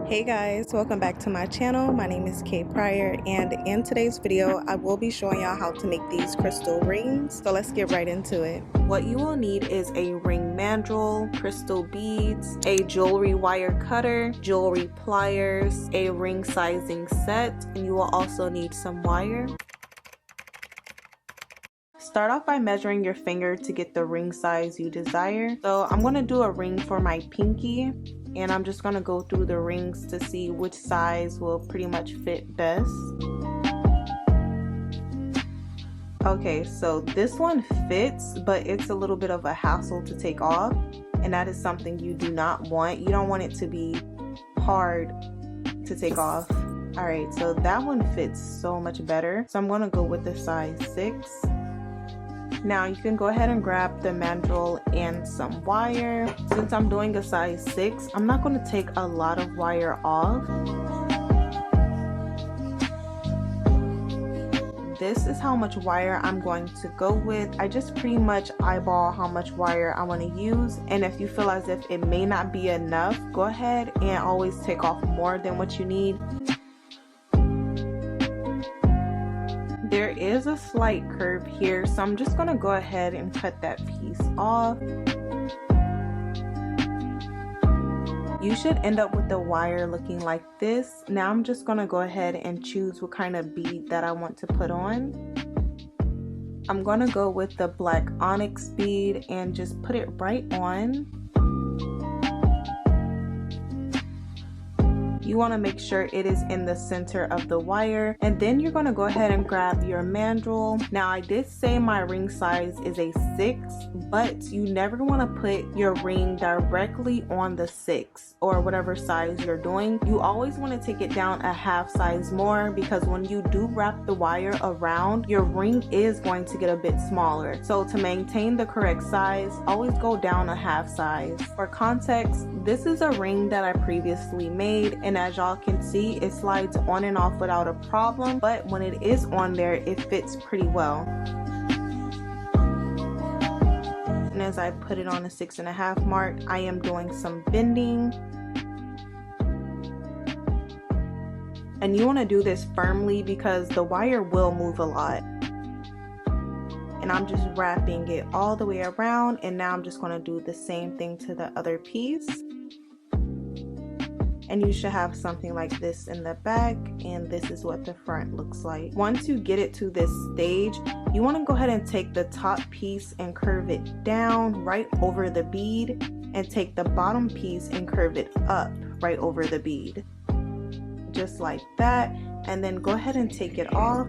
Hey guys, welcome back to my channel. My name is Kay Pryor, and in today's video I will be showing y'all how to make these crystal rings. So let's get right into it. What you will need is a ring mandrel, crystal beads, a jewelry wire cutter, jewelry pliers, a ring sizing set, and you will also need some wire. Start off by measuring your finger to get the ring size you desire. So I'm going to do a ring for my pinky, and I'm just going to go through the rings to see which size will pretty much fit best. Okay, so this one fits, but it's a little bit of a hassle to take off, and that is something you do not want. You don't want it to be hard to take off. Alright, so that one fits so much better. So I'm going to go with the size 6. Now you can go ahead and grab the mandrel and some wire. Since I'm doing a size 6, I'm not going to take a lot of wire off. This is how much wire I'm going to go with. I just pretty much eyeball how much wire I want to use, and if you feel as if it may not be enough, go ahead and always take off more than what you need. There is a slight curve here, so I'm just going to go ahead and cut that piece off. You should end up with the wire looking like this. Now I'm just going to go ahead and choose what kind of bead that I want to put on. I'm going to go with the black onyx bead and just put it right on. You want to make sure it is in the center of the wire, and then you're going to go ahead and grab your mandrel. Now I did say my ring size is a 6, but you never want to put your ring directly on the 6 or whatever size you're doing. You always want to take it down a half size more, because when you do wrap the wire around, your ring is going to get a bit smaller. So to maintain the correct size, always go down a half size. For context, this is a ring that I previously made, and as y'all can see, it slides on and off without a problem, but when it is on there, it fits pretty well. And as I put it on the 6.5 mark, I am doing some bending. And you want to do this firmly because the wire will move a lot. And I'm just wrapping it all the way around, and now I'm just going to do the same thing to the other piece. And you should have something like this in the back, and this is what the front looks like. Once you get it to this stage, you want to go ahead and take the top piece and curve it down right over the bead, and take the bottom piece and curve it up right over the bead, just like that. And then go ahead and take it off.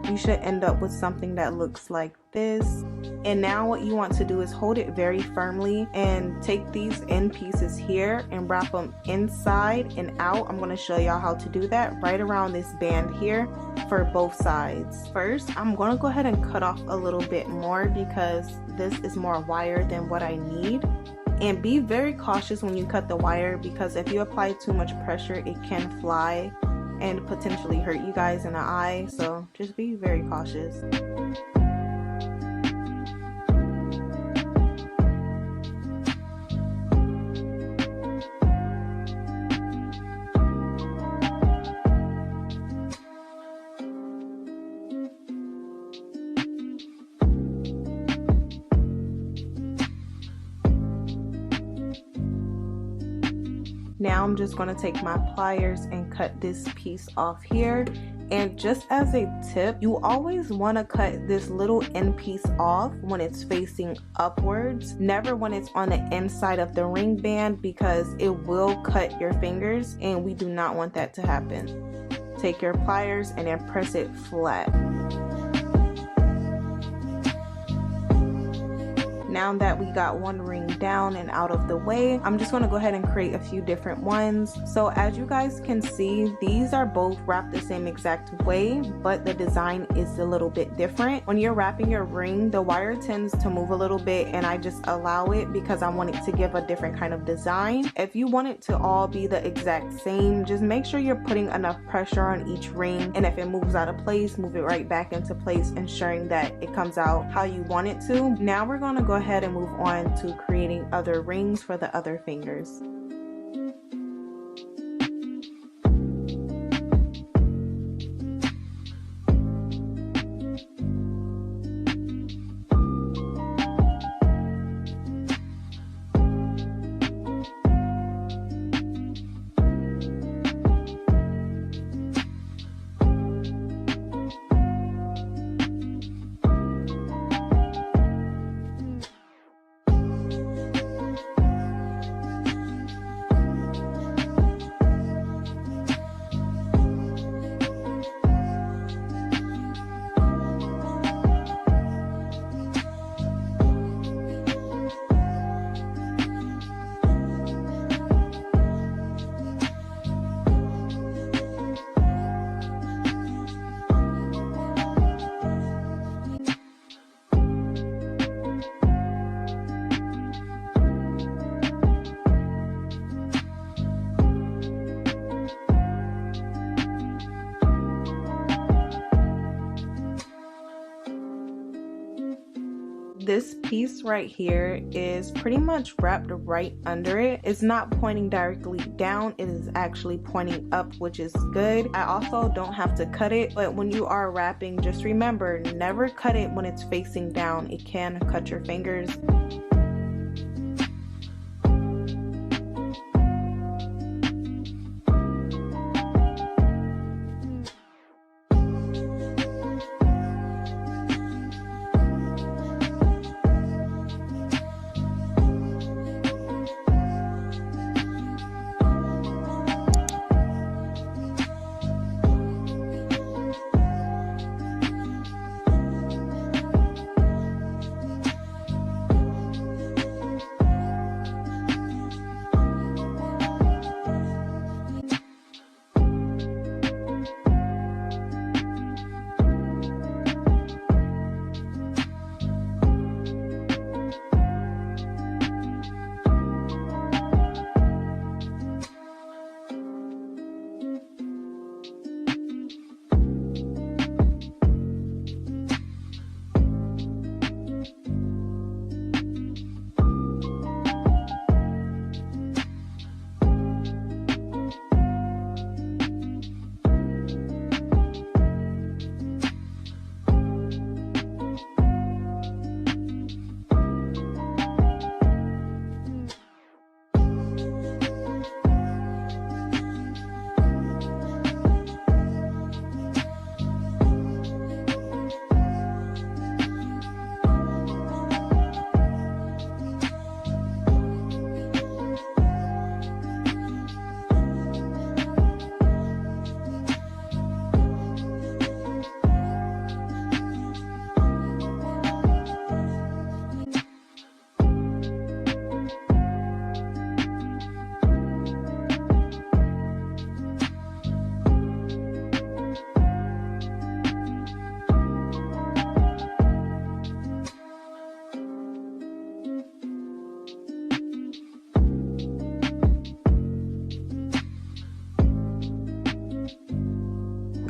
You should end up with something that looks like this. And now what you want to do is hold it very firmly and take these end pieces here and wrap them inside and out. I'm going to show y'all how to do that right around this band here for both sides. First, I'm going to go ahead and cut off a little bit more because this is more wire than what I need. And be very cautious when you cut the wire, because if you apply too much pressure, it can fly and potentially hurt you guys in the eye. So just be very cautious. Now I'm just going to take my pliers and cut this piece off here. And just as a tip, you always want to cut this little end piece off when it's facing upwards, never when it's on the inside of the ring band, because it will cut your fingers and we do not want that to happen. Take your pliers and then press it flat. Now that we got one ring down and out of the way, I'm just going to go ahead and create a few different ones. So as you guys can see, these are both wrapped the same exact way, but the design is a little bit different. When you're wrapping your ring, the wire tends to move a little bit, and I just allow it because I want it to give a different kind of design. If you want it to all be the exact same, just make sure you're putting enough pressure on each ring, and if it moves out of place, move it right back into place, ensuring that it comes out how you want it to. Now we're going to go ahead and move on to creating other rings for the other fingers. this piece right here is pretty much wrapped right under it. It's not pointing directly down, it is actually pointing up, which is good. I also don't have to cut it, but when you are wrapping, just remember, never cut it when it's facing down. It can cut your fingers.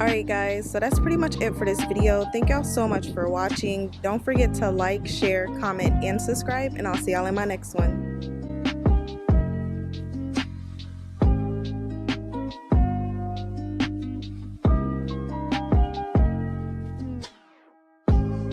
Alright guys, so that's pretty much it for this video. Thank y'all so much for watching. Don't forget to like, share, comment, and subscribe, and I'll see y'all in my next one.